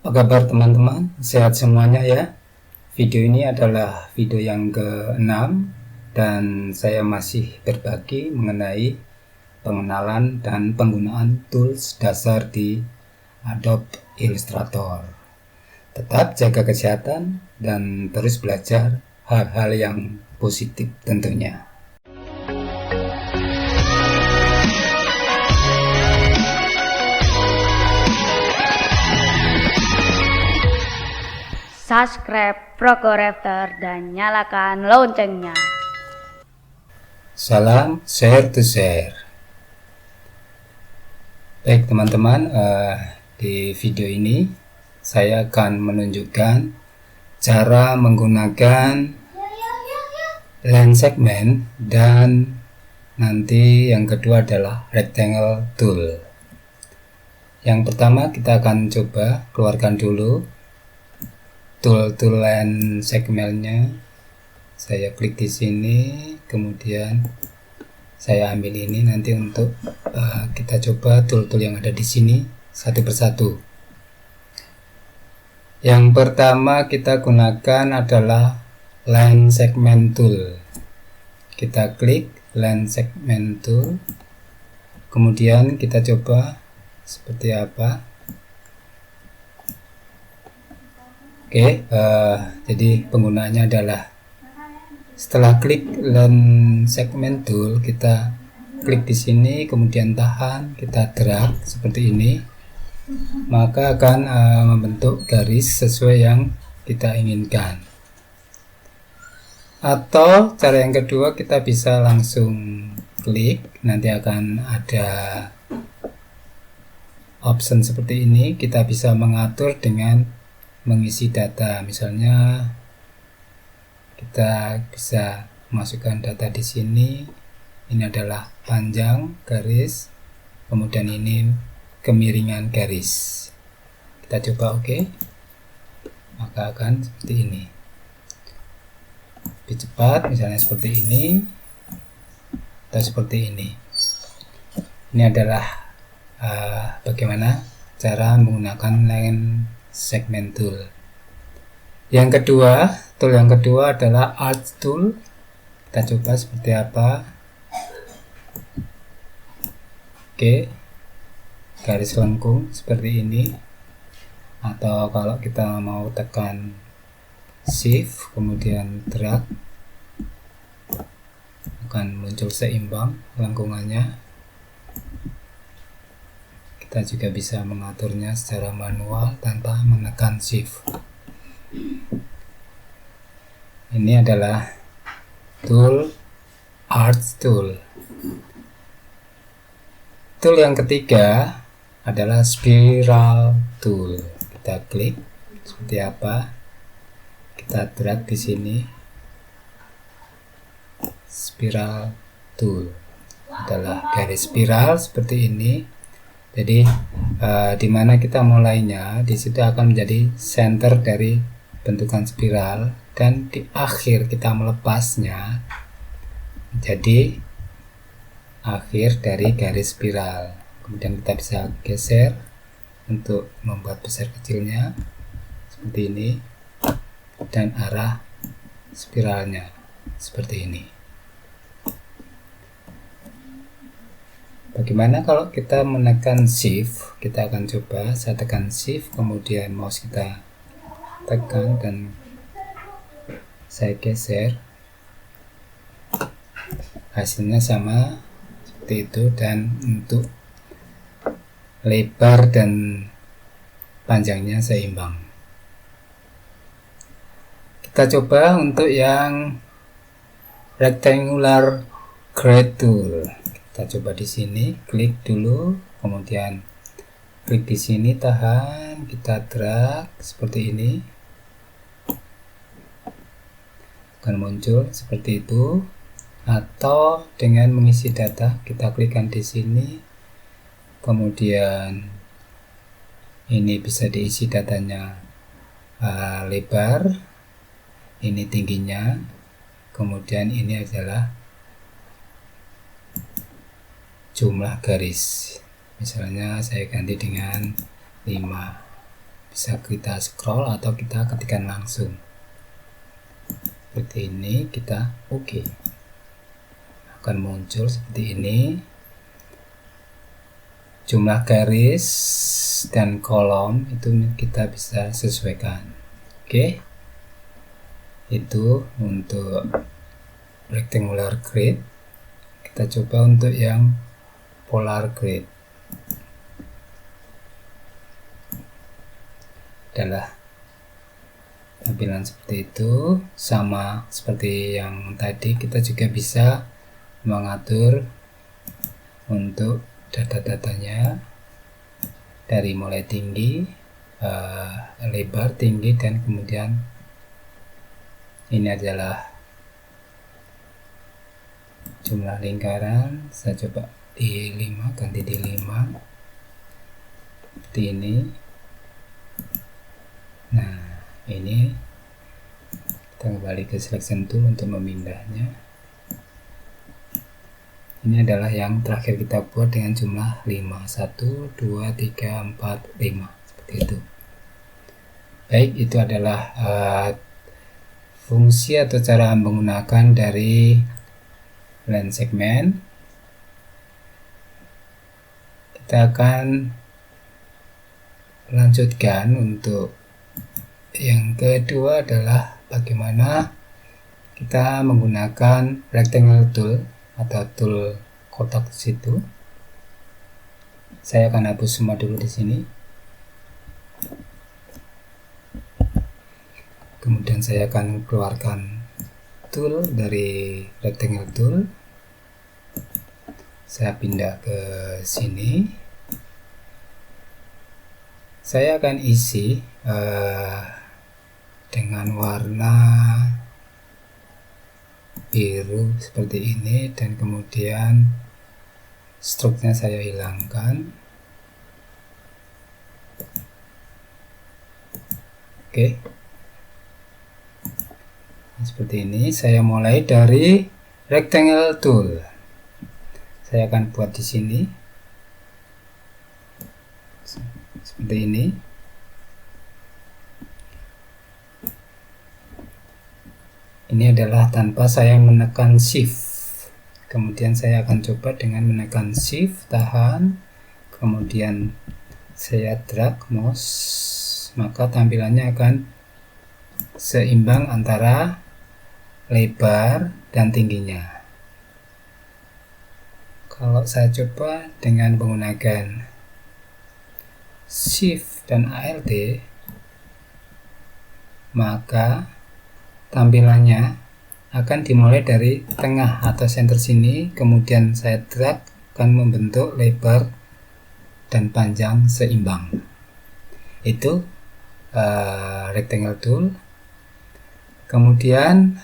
Apa kabar teman-teman? Sehat semuanya ya? Video ini adalah video yang ke-6 dan saya masih berbagi mengenai pengenalan dan penggunaan tools dasar di Adobe Illustrator. Tetap jaga kesehatan dan terus belajar hal-hal yang positif tentunya. Subscribe Procurator dan nyalakan loncengnya. Salam share to share. Baik teman-teman, di video ini saya akan menunjukkan cara menggunakan line segment dan nanti yang kedua adalah rectangle tool. Yang pertama kita akan coba keluarkan dulu tool line segmentnya. Saya klik di sini, kemudian saya ambil ini nanti untuk kita coba tool yang ada di sini satu persatu. Yang pertama kita gunakan adalah line segment tool. Kita klik line segment tool, kemudian kita coba seperti apa. Oke, jadi penggunaannya adalah setelah klik line segment tool, kita klik di sini, kemudian tahan, kita drag seperti ini, maka akan membentuk garis sesuai yang kita inginkan. Atau cara yang kedua, kita bisa langsung klik, nanti akan ada option seperti ini. Kita bisa mengatur dengan mengisi data, misalnya kita bisa masukkan data di sini. Ini adalah panjang garis, kemudian ini kemiringan garis. Kita coba oke, maka akan seperti ini. Lebih cepat, misalnya seperti ini atau seperti ini. Ini adalah bagaimana cara menggunakan line segment tool. Yang kedua, tool yang kedua adalah art tool. Kita coba seperti apa. Oke, garis lengkung seperti ini. Atau kalau kita mau tekan shift kemudian drag, akan muncul seimbang lengkungannya. Kita juga bisa mengaturnya secara manual tanpa menekan shift. Ini adalah tool art tool. Tool yang ketiga adalah spiral tool. Kita klik seperti apa, kita drag di sini. Spiral tool adalah garis spiral seperti ini. Jadi di mana kita mulainya, di situ akan menjadi center dari bentukan spiral, dan di akhir kita melepasnya jadi akhir dari garis spiral. Kemudian kita bisa geser untuk membuat besar kecilnya seperti ini, dan arah spiralnya seperti ini. Bagaimana kalau kita menekan shift? Kita akan coba, saya tekan shift, kemudian mouse kita tekan dan saya geser. Hasilnya sama seperti itu, dan untuk lebar dan panjangnya seimbang. Kita coba untuk yang rectangular grid tool. Kita coba di sini, klik dulu, kemudian klik di sini, tahan, kita drag seperti ini. Akan muncul seperti itu. Atau dengan mengisi data, kita klikkan di sini, kemudian ini bisa diisi datanya lebar, ini tingginya, kemudian ini adalah jumlah garis. Misalnya saya ganti dengan 5. Bisa kita scroll atau kita ketikkan langsung. Seperti ini, kita oke. Akan muncul seperti ini. Jumlah garis dan kolom itu kita bisa sesuaikan. Oke. Itu untuk rectangular grid. Kita coba untuk yang polar grid. Adalah tampilan seperti itu, sama seperti yang tadi. Kita juga bisa mengatur untuk data-datanya dari mulai tinggi, lebar, tinggi, dan kemudian ini adalah jumlah lingkaran. Saya coba di 5, ganti di 5 seperti ini. Nah, ini kita kembali ke selection tool untuk memindahnya. Ini adalah yang terakhir kita buat dengan jumlah 5. 1, 2, 3, 4, 5. Seperti itu. Baik, itu adalah fungsi atau cara menggunakan dari line segment. Kita akan lanjutkan untuk yang kedua adalah bagaimana kita menggunakan rectangle tool atau tool kotak situ. Saya akan hapus semua dulu di sini. Kemudian saya akan keluarkan tool dari rectangle tool. Saya pindah ke sini. Saya akan isi dengan warna biru seperti ini, dan kemudian stroke-nya saya hilangkan. Oke. Seperti ini. Saya mulai dari rectangle tool. Saya akan buat di sini seperti ini. Ini adalah tanpa saya menekan shift. Kemudian saya akan coba dengan menekan shift, tahan, kemudian saya drag mouse, maka tampilannya akan seimbang antara lebar dan tingginya. Kalau saya coba dengan menggunakan shift dan alt, maka tampilannya akan dimulai dari tengah atau center sini, kemudian saya drag akan membentuk lebar dan panjang seimbang. Itu rectangle tool. Kemudian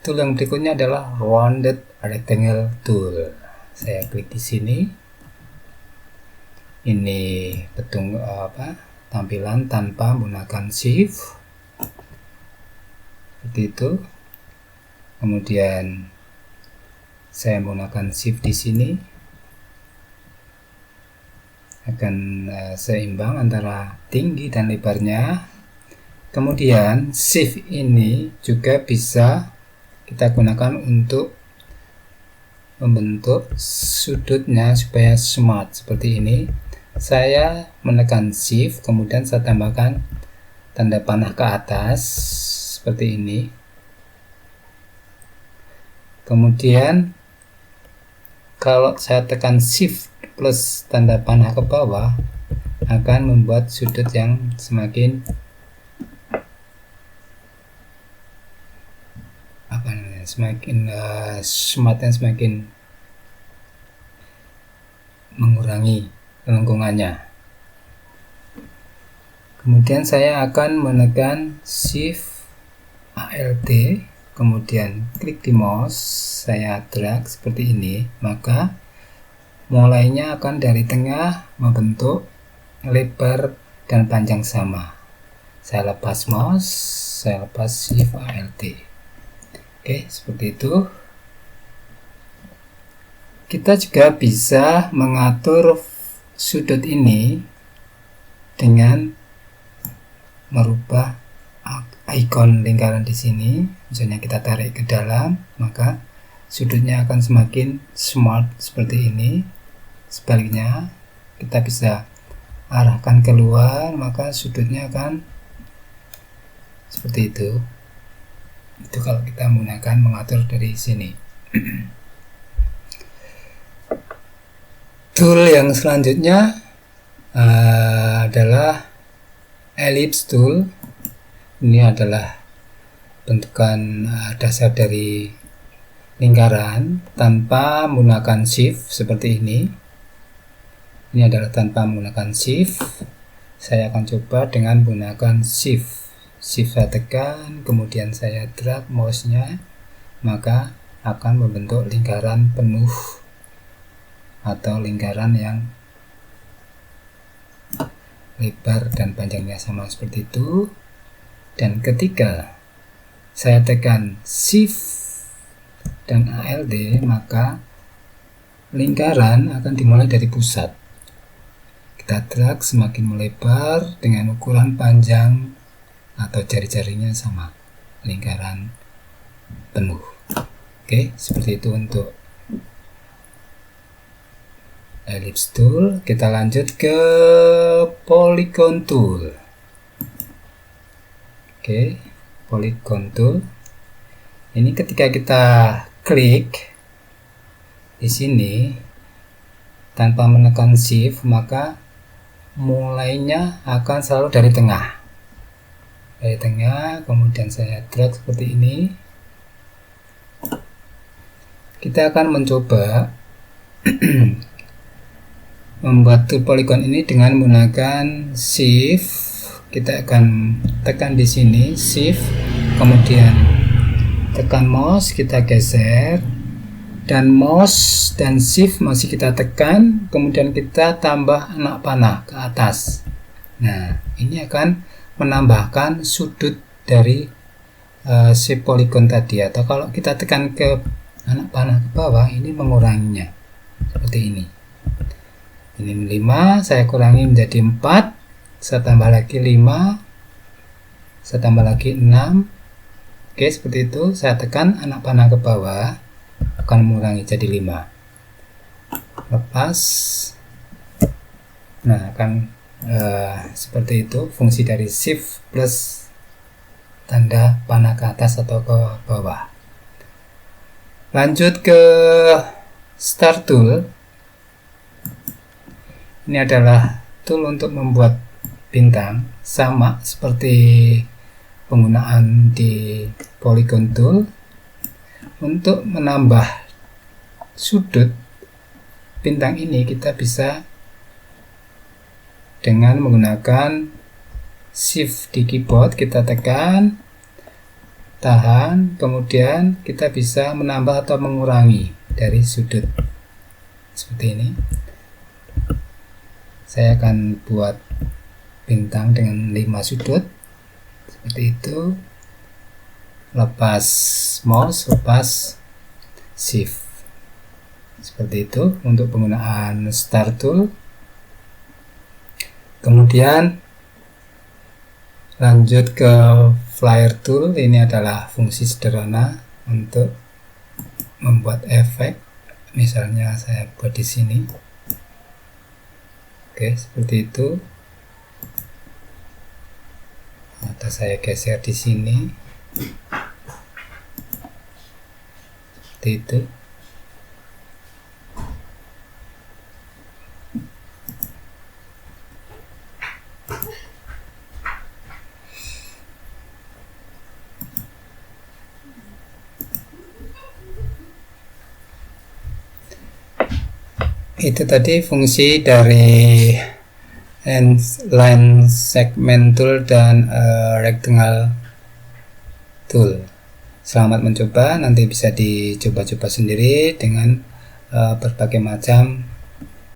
tool yang berikutnya adalah rounded rectangle tool. Saya klik di sini. Ini tampilan tanpa menggunakan shift. Seperti itu. Kemudian saya menggunakan shift di sini, akan seimbang antara tinggi dan lebarnya. Kemudian shift ini juga bisa kita gunakan untuk membentuk sudutnya supaya smart seperti ini. Saya menekan shift, kemudian saya tambahkan tanda panah ke atas seperti ini. Kemudian kalau saya tekan shift plus tanda panah ke bawah, akan membuat sudut yang semakin smartnya semakin mengurangi lengkungannya. Kemudian saya akan menekan shift alt, kemudian klik di mouse, saya drag seperti ini, maka mulainya akan dari tengah membentuk lebar dan panjang sama. Saya lepas mouse, saya lepas shift alt. Oke, seperti itu. Kita juga bisa mengatur sudut ini dengan merubah ikon lingkaran di sini. Misalnya kita tarik ke dalam, maka sudutnya akan semakin smart seperti ini. Sebaliknya, kita bisa arahkan keluar, maka sudutnya akan seperti itu. Itu kalau kita menggunakan mengatur dari sini. Tool yang selanjutnya adalah ellipse tool. Ini adalah bentukan dasar dari lingkaran tanpa menggunakan shift seperti ini. Ini adalah tanpa menggunakan shift. Saya akan coba dengan menggunakan shift. Shift saya tekan, kemudian saya drag mouse-nya, maka akan membentuk lingkaran penuh atau lingkaran yang lebar dan panjangnya sama seperti itu. Dan ketika saya tekan shift dan ALD, maka lingkaran akan dimulai dari pusat. Kita drag semakin melebar dengan ukuran panjang atau jari-jarinya sama lingkaran penuh. Oke, seperti itu untuk ellipse tool. Kita lanjut ke polygon tool. Oke, polygon tool. Ini ketika kita klik di sini tanpa menekan shift, maka mulainya akan selalu dari tengah. Dari tengah, kemudian saya drag seperti ini. Kita akan mencoba membuat tool polygon ini dengan menggunakan shift. Kita akan tekan di sini shift, kemudian tekan mouse, kita geser, dan mouse dan shift masih kita tekan, kemudian kita tambah anak panah ke atas. Nah, ini akan menambahkan sudut dari si polygon tadi, atau kalau kita tekan ke anak panah ke bawah, ini menguranginya seperti ini. Ini 5, saya kurangi menjadi 4, saya tambah lagi 5, saya tambah lagi 6. Oke, seperti itu. Saya tekan anak panah ke bawah, akan mengurangi jadi 5. Lepas, nah akan seperti itu fungsi dari shift plus tanda panah ke atas atau ke bawah. Lanjut ke star tool. Ini adalah tool untuk membuat bintang, sama seperti penggunaan di polygon tool. Untuk menambah sudut bintang ini, kita bisa dengan menggunakan shift di keyboard, kita tekan, tahan, kemudian kita bisa menambah atau mengurangi dari sudut seperti ini. Saya akan buat bintang dengan 5 sudut seperti itu. Lepas mouse, lepas shift seperti itu untuk penggunaan star tool. Kemudian lanjut ke flyer tool. Ini adalah fungsi sederhana untuk membuat efek. Misalnya saya buat di sini. Oke, seperti itu. Atau saya geser di sini. Seperti itu. Itu tadi fungsi dari line segment tool dan rectangle tool. Selamat mencoba, nanti bisa dicoba-coba sendiri dengan berbagai macam